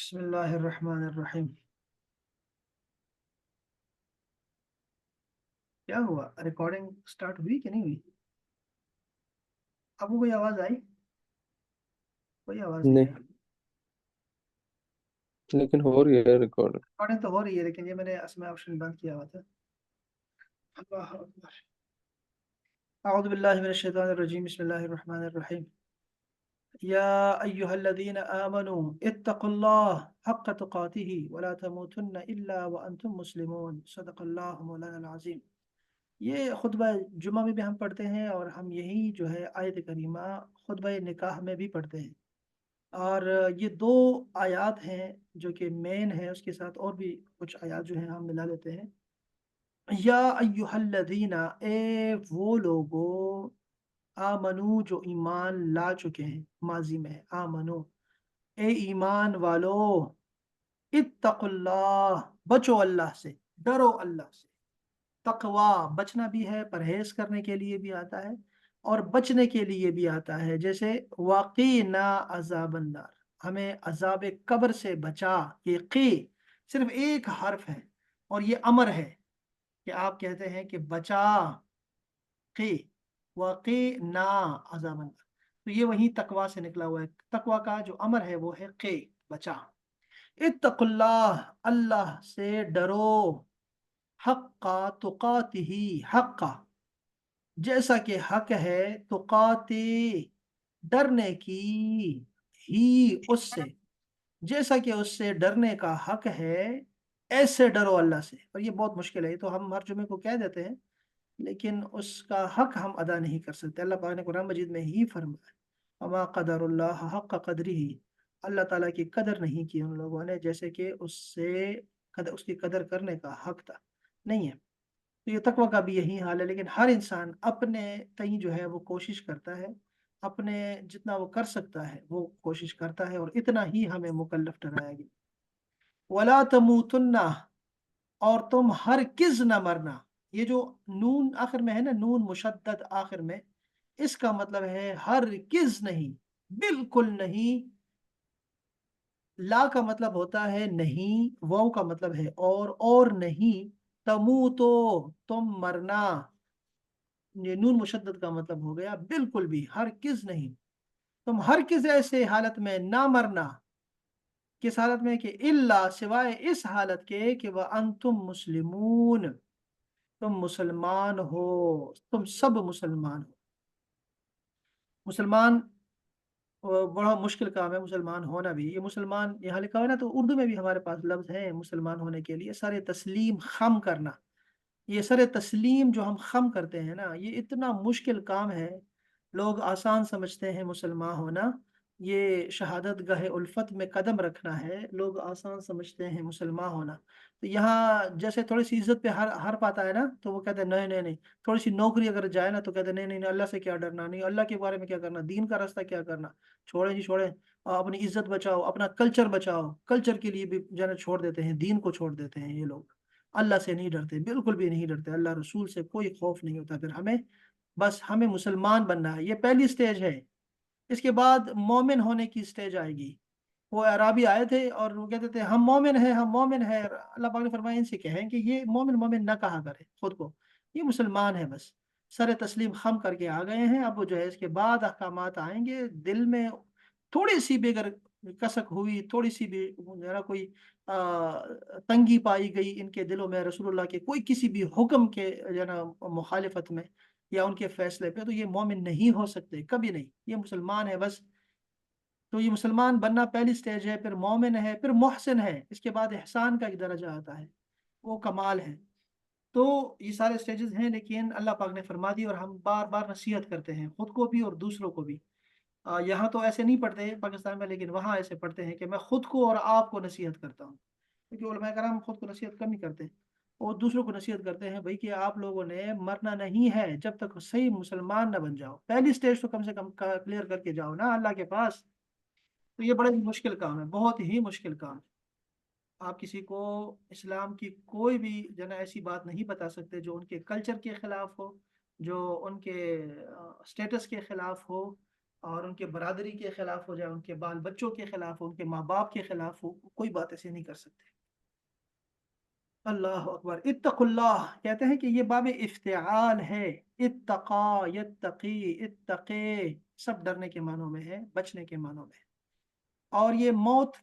बिस्मिल्लाहिर्रहमानिर्रहीम। क्या हुआ? रिकॉर्डिंग स्टार्ट हुई कि नहीं हुई? आपको कोई आवाज आई? कोई आवाज नहीं नहीं, आई। लेकिन हो रही है रिकॉर्ड। रिकॉर्डिंग तो हो रही है, लेकिन ये मैंने इसमें ऑप्शन बंद किया हुआ था। अल्लाह अकबर। अऊज़ु बिल्लाहि मिनश शैतानिर रजीम। बिस्मिल्लाहिर रहमानिर रहीम। या अय्युहल्लज़ीना आमनू इत्तक़ुल्लाह हक़्क़ तुक़ातिही व ला तमूतुन्ना इल्ला व अंतुम मुस्लिमून। सदक़ल्लाहु मौलाना अज़ीम। ये खुतबा जुमा में भी हम पढ़ते हैं, और हम यही जो है आयत करीमा खुतबा निकाह में भी पढ़ते हैं। और ये दो आयात हैं जो कि मेन है, उसके साथ और भी कुछ आयात जो हैं हम मिला लेते हैं। या अय्युहल्लज़ीना, ए वो लोगो, आमनू जो ईमान ला चुके हैं, माजी में है आमनू, ए ईमान वालो, इत्तकुल्लाह, बचो अल्लाह से, डरो अल्लाह से। तकवा बचना भी है, परहेज करने के लिए भी आता है और बचने के लिए भी आता है। जैसे वाक़ीना अज़ाबन्नार, हमें अजाब कब्र से बचा। ये की सिर्फ एक हर्फ है और ये अमर है कि आप कहते हैं कि बचा, की वाक़ीना अज़ाबन्नार। तो ये वही तकवा से निकला हुआ है। तकवा का जो अमर है वो है की, बचा। इत्तकुल्लाह, अल्लाह से डरो। हक्का तुकातिही, हक्का जैसा कि हक है, तुकाती डरने की, ही उससे, जैसा कि उससे डरने का हक है, ऐसे डरो अल्लाह से। और ये बहुत मुश्किल है, ये तो हम हर जुमे को कह देते हैं, लेकिन उसका हक हम अदा नहीं कर सकते। अल्लाह पाक ने कुरान मजीद में ही फरमाया, अमा कदरुल्लाह हक़ क़द्रिही, अल्लाह ताला की कदर नहीं की उन लोगों ने जैसे कि उससे उसकी कदर करने का हक था, नहीं है। तो ये तकवा का भी यही हाल है। लेकिन हर इंसान अपने तई जो है वो कोशिश करता है, अपने जितना वो कर सकता है वो कोशिश करता है, और इतना ही हमें मुकल्लफ ठहराया गया। वला तमूतुन्ना, और तुम हर किस न मरना। ये जो नून आखिर में है ना, नून मुशद्दद आखिर में, इसका मतलब है हर किस नहीं, बिल्कुल नहीं। ला का मतलब होता है नहीं, वाव का मतलब है और नहीं। तमू तो तुम मरना, ये नून मुशद्दद का मतलब हो गया बिल्कुल भी, हर किस नहीं। तुम हर किस ऐसे हालत में ना मरना, किस हालत में कि इल्ला सिवाय इस हालत के कि वह अंतुम मुस्लिमून, तुम मुसलमान हो, तुम सब मुसलमान हो। मुसलमान बड़ा मुश्किल काम है मुसलमान होना भी। ये मुसलमान यहाँ लिखा हुआ है ना, तो उर्दू में भी हमारे पास लफ्ज है मुसलमान होने के लिए, सर तस्लीम खम करना। ये सर तस्लीम जो हम खम करते हैं ना, ये इतना मुश्किल काम है। लोग आसान समझते हैं मुसलमान होना, ये शहादत गहे उल्फत में कदम रखना है, लोग आसान समझते हैं मुसलमान होना। तो यहाँ जैसे थोड़ी सी इज्जत पे हर हर पाता है ना, तो वो कहते हैं नहीं नहीं नहीं। थोड़ी सी नौकरी अगर जाए ना, तो कहते हैं नहीं नहीं नहीं, अल्लाह से क्या डरना, नहीं अल्लाह के बारे में क्या करना, दीन का रास्ता क्या करना, छोड़े जी छोड़े। और अपनी इज्जत बचाओ, अपना कल्चर बचाओ, कल्चर के लिए भी जाना छोड़ देते हैं, दीन को छोड़ देते हैं ये लोग। अल्लाह से नहीं डरते, बिल्कुल भी नहीं डरते, अल्लाह रसूल से कोई खौफ नहीं होता। फिर हमें बस हमें मुसलमान बनना है, ये पहली स्टेज है। इसके बाद मोमिन होने की स्टेज आएगी। वो अराबी आए थे और वो कहते थे हम मोमिन हैं, हम मोमिन हैं। अल्लाह पाक ने फरमाया इनसे कहें कि ये मोमिन मोमिन ना कहा करे खुद को, ये मुसलमान है बस। सर तस्लीम खम करके आ गए हैं। अब वो जो है इसके बाद अहकामात आएंगे। दिल में थोड़ी सी भी अगर कसक हुई, थोड़ी सी भी जरा कोई तंगी पाई गई इनके दिलों में रसूलुल्लाह के कोई किसी भी हुक्म के जना मुखालिफत में या उनके फैसले पे, तो ये मोमिन नहीं हो सकते कभी नहीं, ये मुसलमान है बस। तो ये मुसलमान बनना पहली स्टेज है, फिर मोमिन है, फिर मोहसिन है, इसके बाद एहसान का एक दर्जा आता है, वो कमाल है। तो ये सारे स्टेजेस हैं, लेकिन अल्लाह पाक ने फरमा दी, और हम बार बार नसीहत करते हैं खुद को भी और दूसरों को भी। यहाँ तो ऐसे नहीं पढ़ते पाकिस्तान में, लेकिन वहाँ ऐसे पढ़ते हैं कि मैं खुद को और आपको नसीहत करता हूँ, क्योंकि उलमा कराम खुद को नसीहत कम ही करते हैं और दूसरों को नसीहत करते हैं भाई कि आप लोगों ने मरना नहीं है जब तक सही मुसलमान ना बन जाओ। पहली स्टेज तो कम से कम क्लियर करके जाओ ना अल्लाह के पास। तो ये बड़ा ही मुश्किल काम है, बहुत ही मुश्किल काम है। आप किसी को इस्लाम की कोई भी जना ऐसी बात नहीं बता सकते जो उनके कल्चर के खिलाफ हो, जो उनके स्टेटस के खिलाफ हो, اور ان کے برادری کے خلاف ہو جائے، ان کے بال بچوں کے خلاف ہو، ان کے ماں باپ کے خلاف ہو، کوئی بات ایسے نہیں کر سکتے۔ اللہ اکبر، اتق اللہ کہتے ہیں کہ یہ باب افتعال ہے، اتقا، یتقی، اتقے، سب ڈرنے کے معنوں میں ہے، بچنے کے معنوں میں ہے۔ اور یہ موت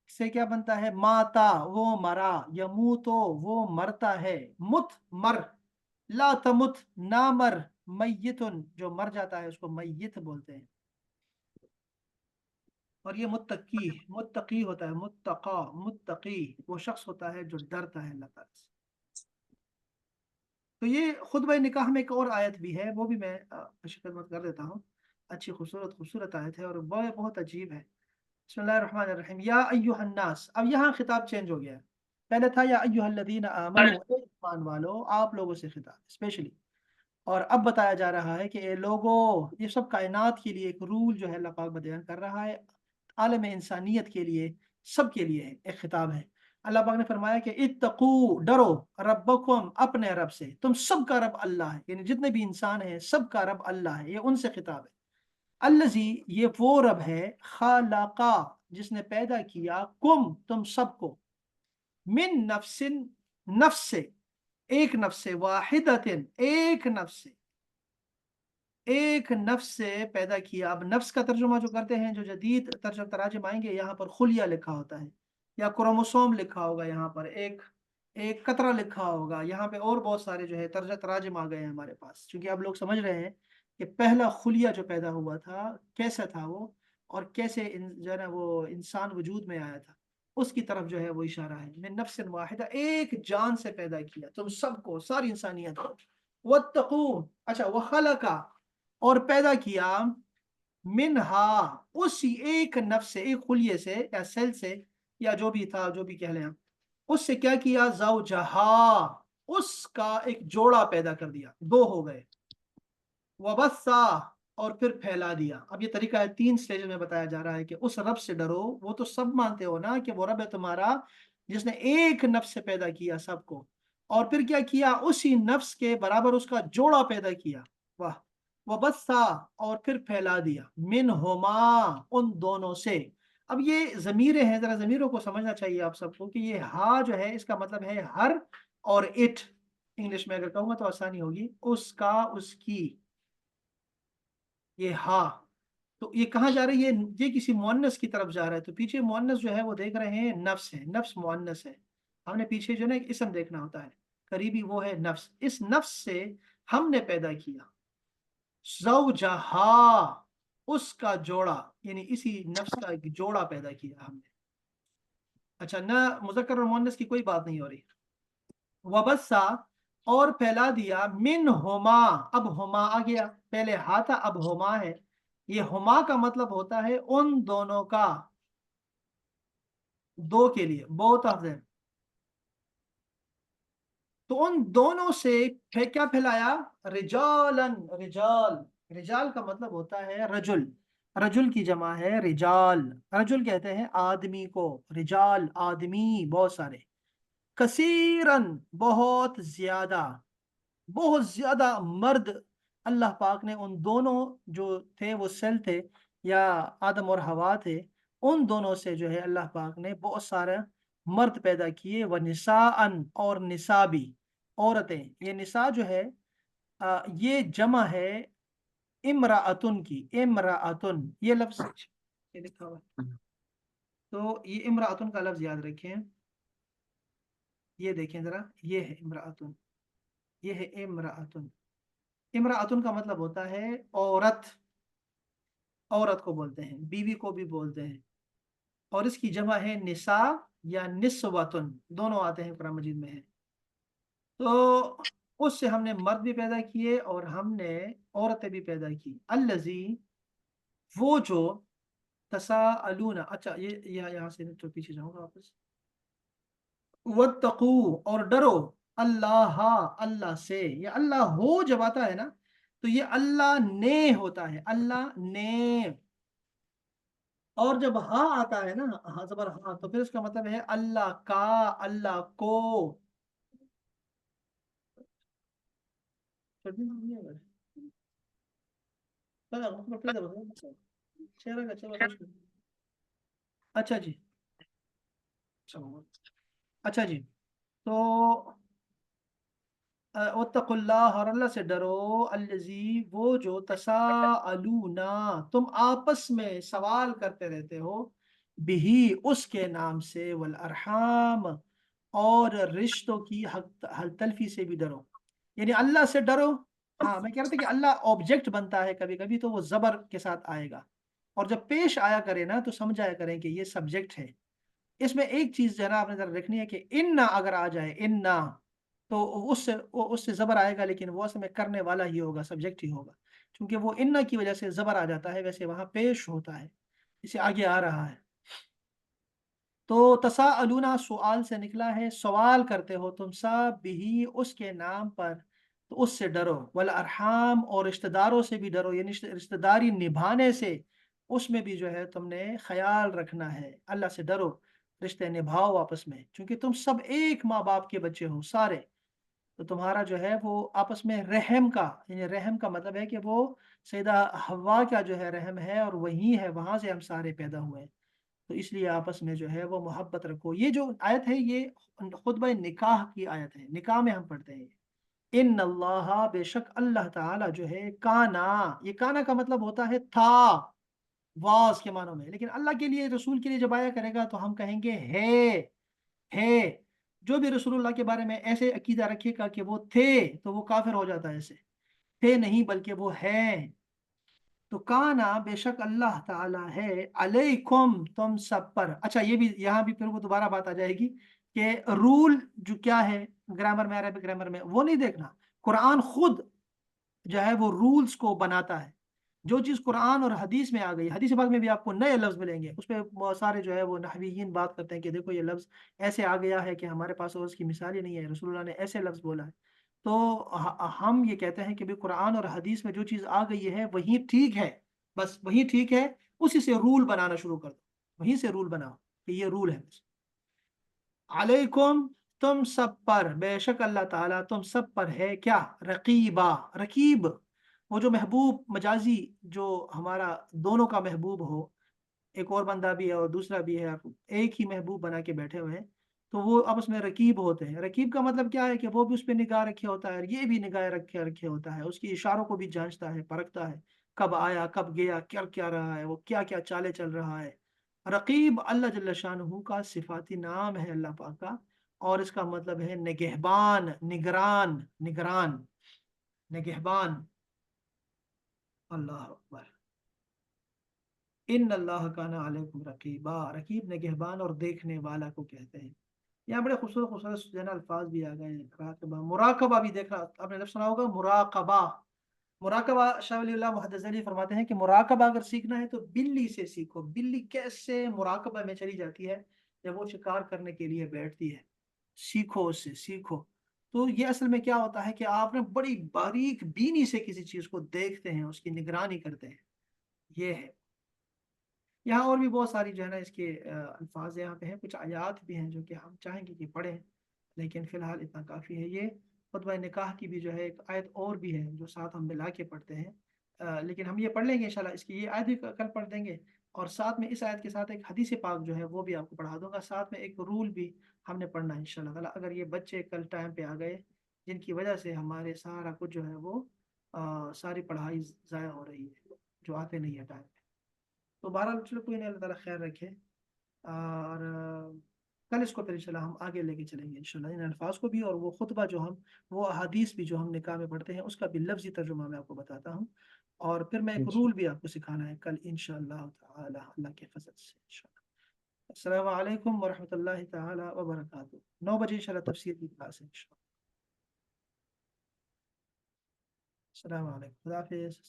سے کیا بنتا ہے؟ ماتا، وہ مرا، یموتو، وہ مرتا ہے، مت، مر، لا تمت، نہ مر، میتن، جو مر جاتا ہے اس کو میت بولتے ہیں۔ اور یہ متقی، متقی ہوتا ہے، متقا، متقی وہ شخص ہوتا ہے جو ڈرتا ہے اللہ تعالیٰ سے۔ تو یہ خطبہ نکاح میں ایک اور آیت بھی ہے، وہ بھی میں خدمت کر دیتا ہوں۔ اچھی خوبصورت خوبصورت آیت ہے اور بہت عجیب ہے۔ بسم اللہ الرحمن الرحیم، یا ایہا الناس، اب یہاں خطاب چینج ہو گیا ہے، پہلے تھا یا ایہا الذین آمنوا، اے ایمان والو، آپ لوگوں سے خطاب اسپیشلی، اور اب بتایا جا رہا ہے کہ اے لوگو، یہ سب کائنات کے لیے ایک رول جو ہے اللہ پاک بیان کر رہا ہے، عالم انسانیت کے لیے، سب کے لیے ایک خطاب ہے۔ اللہ پاک نے فرمایا کہ اتقو، ڈرو، ربکم، اپنے رب سے، تم سب کا رب اللہ ہے، یعنی جتنے بھی انسان ہیں سب کا رب اللہ ہے، یہ ان سے خطاب ہے۔ الذی، یہ وہ رب ہے، خالقا، جس نے پیدا کیا، کم، تم سب کو، من نفس، نفس سے، ایک نفس سے، واحدت، ایک نفس سے، ایک نفس سے پیدا کیا۔ اب نفس کا ترجمہ جو کرتے ہیں، جو جدید تراجم آئیں گے، یہاں پر خلیہ لکھا ہوتا ہے یا کروموسوم لکھا ہوگا، یہاں پر ایک ایک قطرہ لکھا ہوگا، یہاں پہ اور بہت سارے جو ہے تراجم آ گئے ہیں ہمارے پاس، کیونکہ اب لوگ سمجھ رہے ہیں کہ پہلا خلیہ جو پیدا ہوا تھا کیسا تھا وہ، اور کیسے جو ہے نا وہ انسان وجود میں آیا تھا، اس کی طرف جو ہے وہ اشارہ ہے۔ من نفس واحدہ، ایک جان سے پیدا کیا تم سب کو، ساری انسانیت کو۔ واتقو، اچھا، وخلقا، اور پیدا کیا، منہا، اسی ایک نفس سے، ایک خلیے سے یا سیل سے یا جو بھی تھا، جو بھی کہہ لیں، اس سے کیا کیا؟ زوجہا، اس کا ایک جوڑا پیدا کر دیا، دو ہو گئے، وبثا، اور پھر پھیلا دیا۔ اب یہ طریقہ ہے، 3 سٹیج میں بتایا جا رہا ہے کہ اس رب سے ڈرو، وہ تو سب مانتے ہو نا کہ وہ رب ہے تمہارا جس نے ایک نفس سے پیدا کیا سب کو، اور پھر کیا کیا؟ اسی نفس کے برابر اس کا جوڑا پیدا کیا، واہ، وبثا، اور پھر پھیلا دیا، منہما، ان دونوں سے۔ اب یہ ضمیریں ہیں، ذرا ضمیروں کو سمجھنا چاہیے آپ سب کو کہ یہ ہا جو ہے اس کا مطلب ہے ہر اور اٹ، انگلش میں اگر کہوں گا تو آسانی ہوگی، اس کا، اس کی، یہ ہا، تو یہ کہاں جا رہی ہے؟ یہ کسی مؤنث کی طرف جا رہا ہے، تو پیچھے مؤنث جو ہے وہ دیکھ رہے ہیں نفس ہے، نفس مؤنث ہے، ہم نے پیچھے جو ہے نا ایک اسم دیکھنا ہوتا ہے، قریبی وہ ہے نفس، اس نفس سے ہم نے پیدا کیا، زوجہا، اس کا جوڑا، یعنی اسی نفس کا ایک جوڑا پیدا کیا ہم نے۔ اچھا، نہ مذکر اور مؤنث کی کوئی بات نہیں ہو رہی۔ وبسا، اور پھیلا دیا، من ہوما، اب ہوما آ گیا، پہلے ہا تھا اب ہوما ہے، یہ ہوما کا مطلب ہوتا ہے ان دونوں کا، دو کے لیے، بوتھ آف دیم، تو ان دونوں سے کیا پھیلایا؟ رجالن، رجال، رجال کا مطلب ہوتا ہے رجل، رجل کی جمع ہے رجال، رجل کہتے ہیں آدمی کو، رجال آدمی بہت سارے، کثیرن بہت زیادہ، بہت زیادہ مرد اللہ پاک نے ان دونوں جو تھے، وہ سیل تھے یا آدم اور حوا تھے، ان دونوں سے جو ہے اللہ پاک نے بہت سارے مرد پیدا کیے، وہ نساءن، اور نساء بھی، عورتیں، یہ نساء جو ہے یہ جمع ہے امرأتن کی، امرأتن یہ لفظ یہ لکھا ہوا ہے، تو یہ امرأتن کا لفظ یاد رکھیں، یہ دیکھیں ذرا، یہ ہے امرأتن، یہ ہے امرأتن، امرأتن کا مطلب ہوتا ہے عورت، عورت کو بولتے ہیں، بیوی کو بھی بولتے ہیں، اور اس کی جمع ہے نساء یا نسوتن، دونوں آتے ہیں قرآن مجید میں ہے۔ تو اس سے ہم نے مرد بھی پیدا کیے اور ہم نے عورتیں بھی پیدا کی، الذی، وہ جو، تساءلون، اچھا یہ یہاں سے تو پیچھے جاؤں گا واپس، واتقو، اور ڈرو، اللہ، اللہ سے، یا اللہ ہو جب آتا ہے نا تو یہ اللہ نے ہوتا ہے، اللہ نے، اور جب ہاں آتا ہے نا، ہاں زبر ہاں، تو پھر اس کا مطلب ہے اللہ کا، اللہ کو، चेहरा का चेहरा कुछ नहीं। अच्छा जी, चलो, अच्छा जी। तो वत्तकुल्लाह, और अल्लाह से डरो, अल्लजी, वो जो तसाअलूना, तुम आपस में सवाल करते रहते हो, बिही, उसके नाम से, वल अरहाम, और रिश्तों की हल तलफी से भी डरो। यानी अल्लाह से डरो। हाँ, मैं कह रहा था कि अल्लाह ऑब्जेक्ट बनता है कभी कभी, तो वो जबर के साथ आएगा, और जब पेश आया करे ना तो समझ आया करें कि ये सब्जेक्ट है। इसमें एक चीज जरा आपने जरा रखनी है कि इन्ना अगर आ जाए, इन्ना, तो उससे जबर आएगा, लेकिन वो असल में करने वाला ही होगा, सब्जेक्ट ही होगा, क्योंकि वो इन्ना की वजह से जबर आ जाता है, वैसे वहां पेश होता है, इसे आगे आ रहा है। तो तसाअलूना सवाल से निकला है, सवाल करते हो तुम सब, बिही, उसके नाम पर, तो उससे डरो, वल अरहाम, और रिश्तेदारों से भी डरो, यानी रिश्तेदारी निभाने से, उसमें भी जो है तुमने ख्याल रखना है, अल्लाह से डरो, रिश्ते निभाओ आपस में, क्योंकि तुम सब एक माँ बाप के बच्चे हो सारे। तो तुम्हारा जो है वो आपस में रहम का, यानी रहम का मतलब है कि वो सैयदा हवा का जो है रहम है, और वही है, वहां से हम सारे पैदा हुए हैं। तो इसलिए आपस में जो है वो मोहब्बत रखो। ये जो आयत है ये खुतबा निकाह की आयत है, निकाह में हम पढ़ते हैं। इन अल्लाह, बेशक अल्लाह ताला जो है, काना, ये काना का मतलब होता है था, वास के मानों में, लेकिन अल्लाह के लिए, रसूल के लिए जब आया करेगा तो हम कहेंगे है। जो भी रसूलुल्लाह के बारे में ऐसे अकीदा रखेगा कि वो थे, तो वो काफिर हो जाता है। ऐसे थे नहीं, बल्कि वो है। तो काना, बेशक अल्लाह ताला है, अलैकुम, तुम सब पर। अच्छा, ये भी यहाँ भी फिर वो दोबारा बात आ जाएगी कि रूल जो क्या है, ग्रामर में, अरबिक ग्रामर में वो नहीं देखना, कुरान खुद जो है वो रूल्स को बनाता है। जो चीज कुरान और हदीस में आ गई, हदीस पाक में भी आपको नए लफ्ज मिलेंगे, उस पर बहुत सारे जो है वो नहवीयीन बात करते हैं कि देखो ये लफ्ज ऐसे आ गया है कि हमारे पास और उसकी मिसाल ही नहीं है, रसूलुल्लाह ने ऐसे लफ्ज बोला है। तो हम ये कहते हैं कि भी कुरान और हदीस में जो चीज आ गई है वही ठीक है, बस वही ठीक है, उसी से रूल बनाना शुरू कर दो, वहीं से रूल बनाओ कि ये रूल है बस। अलैकुम, तुम सब पर, बेशक अल्लाह ताला तुम सब पर है, क्या, रकीबा, रकीब, वो जो महबूब मजाजी, जो हमारा दोनों का महबूब हो, एक और बंदा भी है और दूसरा भी है, आप एक ही महबूब बना के बैठे हुए हैं, तो वो आपस में रकीब होते हैं। रकीब का मतलब क्या है कि वो भी उस पर निगाह रखे होता है, और ये भी निगाह रखे रखे होता है, उसकी इशारों को भी जांचता है, परखता है, कब आया कब गया, क्या क्या रहा है, वो क्या क्या चाले चल रहा है। रकीब अल्लाह जल्ल शानहू का सिफाती नाम है, अल्लाह पाक का, और इसका मतलब है निगहबान, निगरान, निगरान, निगहबान। अल्लाह अकबर। इन अल्लाह काना अलैकुम रकीबा, रकीब निगहबान और देखने वाला को कहते हैं। यहाँ बड़े खूबसूरत खूबसूरत जो है ना अल्फाज भी आ गए हैं, राकबा, मुराकबा भी देखना, आपने जब सुना होगा मुराकबा। मुराकबा, शाह वली अल्लाह मुहद्दिस अली फरमाते हैं कि मुराकबा अगर सीखना है तो बिल्ली से सीखो। बिल्ली कैसे मुराकबा में चली जाती है, जब वो शिकार करने के लिए बैठती है, सीखो उससे, सीखो। तो ये असल में क्या होता है कि आपने बड़ी बारीक बीनी से किसी चीज को देखते हैं, उसकी निगरानी करते हैं, ये है। यहाँ और भी बहुत सारी जो है ना इसके अल्फाज यहाँ पे हैं, कुछ आयात भी हैं जो कि हम चाहेंगे कि पढ़ें, लेकिन फिलहाल इतना काफ़ी है। ये खुतबा निकाह की भी जो है एक आयत और भी है जो साथ हम मिला के पढ़ते हैं, लेकिन हम ये पढ़ लेंगे इंशाल्लाह, इसकी ये आयत भी कल पढ़ देंगे, और साथ में इस आयत के साथ एक हदीस पाक जो है वो भी आपको पढ़ा दूंगा, साथ में एक रूल भी हमने पढ़ना है इंशाल्लाह ताला। अगर ये बच्चे कल टाइम पे आ गए, जिनकी वजह से हमारे सारा कुछ जो है वो सारी पढ़ाई ज़ाया हो रही है, जो आते नहीं है टाइम। तो बहरहाल चलो, कोई नहीं, अल्लाह ताला खैर रखे। और कल इसको फिर इंशाल्लाह हम आगे लेके चलेंगे इंशाल्लाह, इन अल्फाज को भी, और वो खुतबा जो हम, वो अहादीस भी जो हम निकाह में पढ़ते हैं उसका भी लफ्जी तर्जुमा मैं आपको बताता हूँ। और फिर मैं एक अच्छा। रूल भी आपको सिखाना है कल इंशाल्लाह ताला, अल्लाह के फजल से इंशाल्लाह। अस्सलाम वालेकुम वरहमतुल्लाहि ताला व बरकातहू। 9 बजे इंशाल्लाह तफसीर की क्लास है इंशाल्लाह। अस्सलाम वालेकुम, खुदा हाफिज़।